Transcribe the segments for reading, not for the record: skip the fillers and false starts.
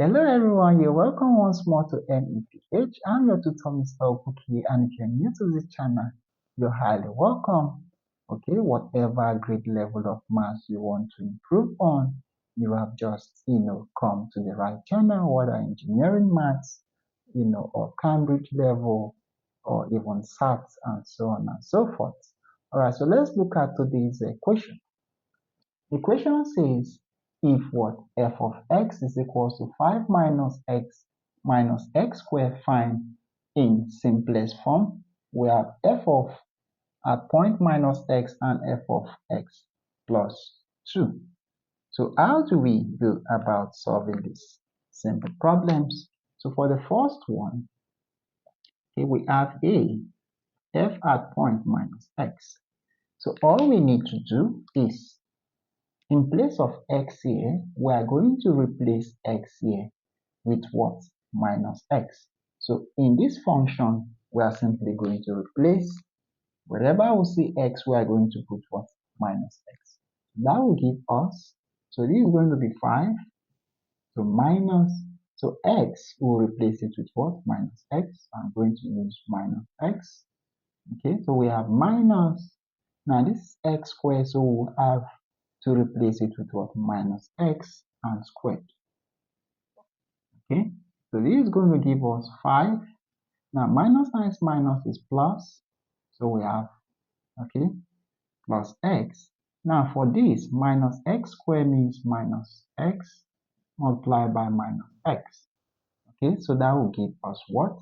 Hello everyone, you're welcome once more to MEPH. I'm your tutor Mr. Okuki, and if you're new to this channel, you're highly welcome. Okay, whatever grade level of maths you want to improve on, you have just, come to the right channel, whether engineering maths, or Cambridge level, or even SATs, and so on and so forth. All right, so let's look at today's question. The question says, if what f of x is equals to 5 minus x squared, find in simplest form. We have f of at point minus x and f of x plus 2. So how do we go about solving these simple problems? So for the first one, okay, we have f at point minus x. So all we need to do is, in place of x here, we are going to replace x here with what? Minus x. So in this function, we are simply going to replace, wherever we see x, we are going to put what? Minus x. That will give us, so this is going to be 5, so minus, so x will replace it with what? Minus x. I'm going to use minus x. Okay, so we have minus, now this is x squared, so we'll have to replace it with what? Minus x and squared. Okay, so this is going to give us 5. Now minus times minus is plus, so we have, okay, plus x. Now for this, minus x squared means minus x multiplied by minus x. Okay, so that will give us what?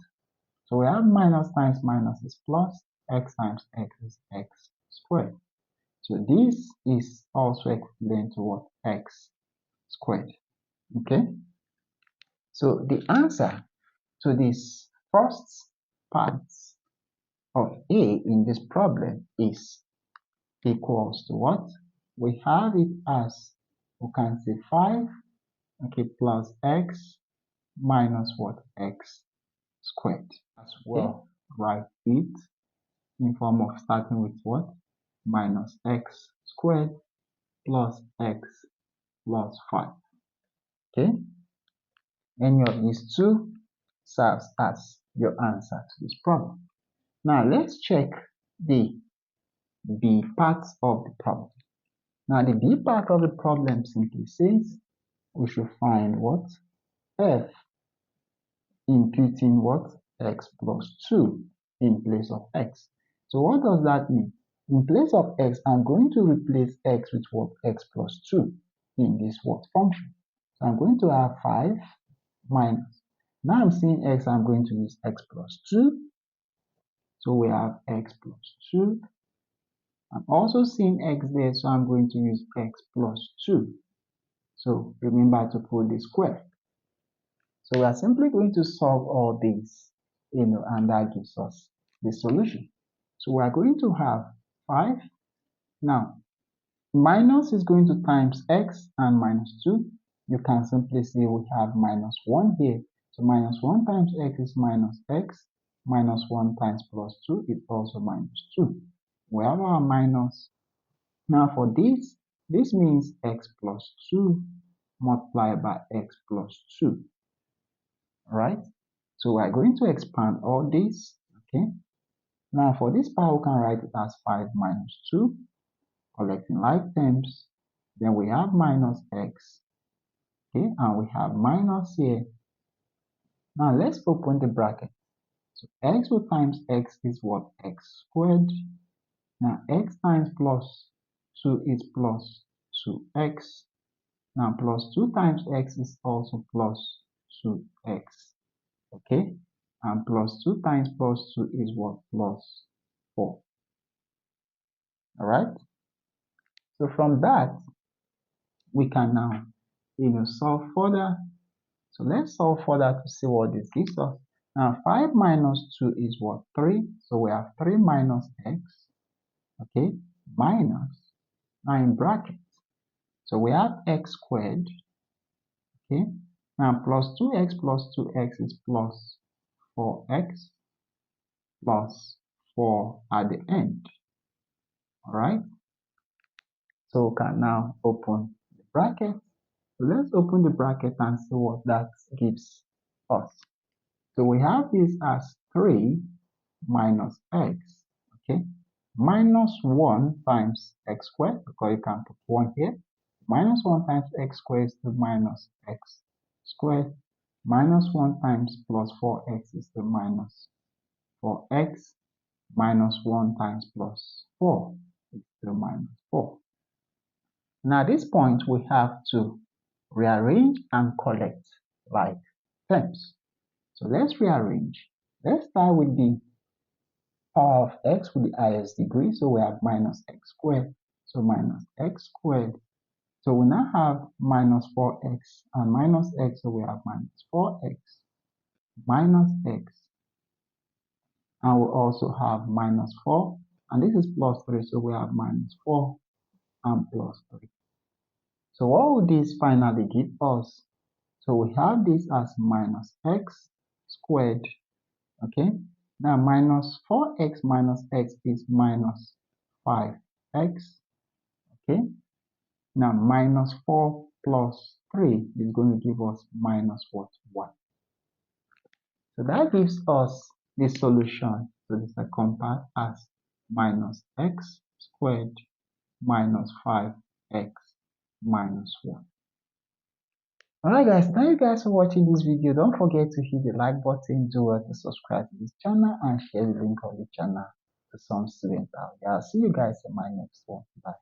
So we have minus times minus is plus, x times x is x squared. So this is also equivalent to what? X squared. Okay, so the answer to this first part of A in this problem is equals to what? We have it as, we can say 5, okay, plus x minus what? X squared. As well, write it in form of starting with what? Minus x squared plus x plus 5. Okay, any of these two serves as your answer to this problem. Now let's check the B part of the problem. Now the B part of the problem simply says we should find what? F imputing what? X plus 2 in place of x. So what does that mean? In place of x, I'm going to replace x with what? X plus 2 in this what function. So I'm going to have 5 minus. Now I'm seeing x, I'm going to use x plus 2. So we have x plus 2. I'm also seeing x there, so I'm going to use x plus 2. So remember to put the square. So we are simply going to solve all these, and that gives us the solution. So we are going to have 5. Now, minus is going to times x and minus 2. You can simply see we have minus 1 here. So minus 1 times x is minus x. Minus 1 times plus 2 is also minus 2. We have our minus. Now for this means x plus 2 multiplied by x plus 2. Right? So we are going to expand all this. Okay. Now for this part, we can write it as 5 minus 2, collecting like terms. Then we have minus x. Okay, and we have minus here. Now let's open the bracket. So x will times x is what? X squared. Now x times plus 2 is plus 2x. Now plus 2 times x is also plus 2x. Okay, and plus 2 times plus 2 is what? Plus 4. All right, so from that we can now solve further. So let's solve further to see what this gives us. Now 5 minus 2 is what? 3. So we have 3 minus x. Okay, minus, now in brackets, so we have x squared. Okay, now plus 2x plus 2x is plus 4x plus 4 at the end. All right, so we can now open the bracket. So let's open the bracket and see what that gives us. So we have this as 3 minus x, okay? Minus 1 times x squared, because you can put 1 here. Minus 1 times x squared is the minus x squared. Minus 1 times plus 4x is the minus 4x. Minus 1 times plus 4 is the minus 4. Now at this point, we have to rearrange and collect like terms. So let's rearrange. Let's start with the power of x with the highest degree. So we have minus x squared. So minus x squared. So we now have minus 4x and minus x. So we have minus 4x minus x. And we also have minus 4. And this is plus 3. So we have minus 4 and plus 3. So what would this finally give us? So we have this as minus x squared. Okay. Now minus 4x minus x is minus 5x. Okay. Now minus 4 plus 3 is going to give us minus what? 1. So that gives us the solution to the second part as minus x squared minus 5x minus 1. Alright guys, thank you guys for watching this video. Don't forget to hit the like button, do well to subscribe to this channel and share the link of the channel to some students out there. I'll see you guys in my next one. Bye.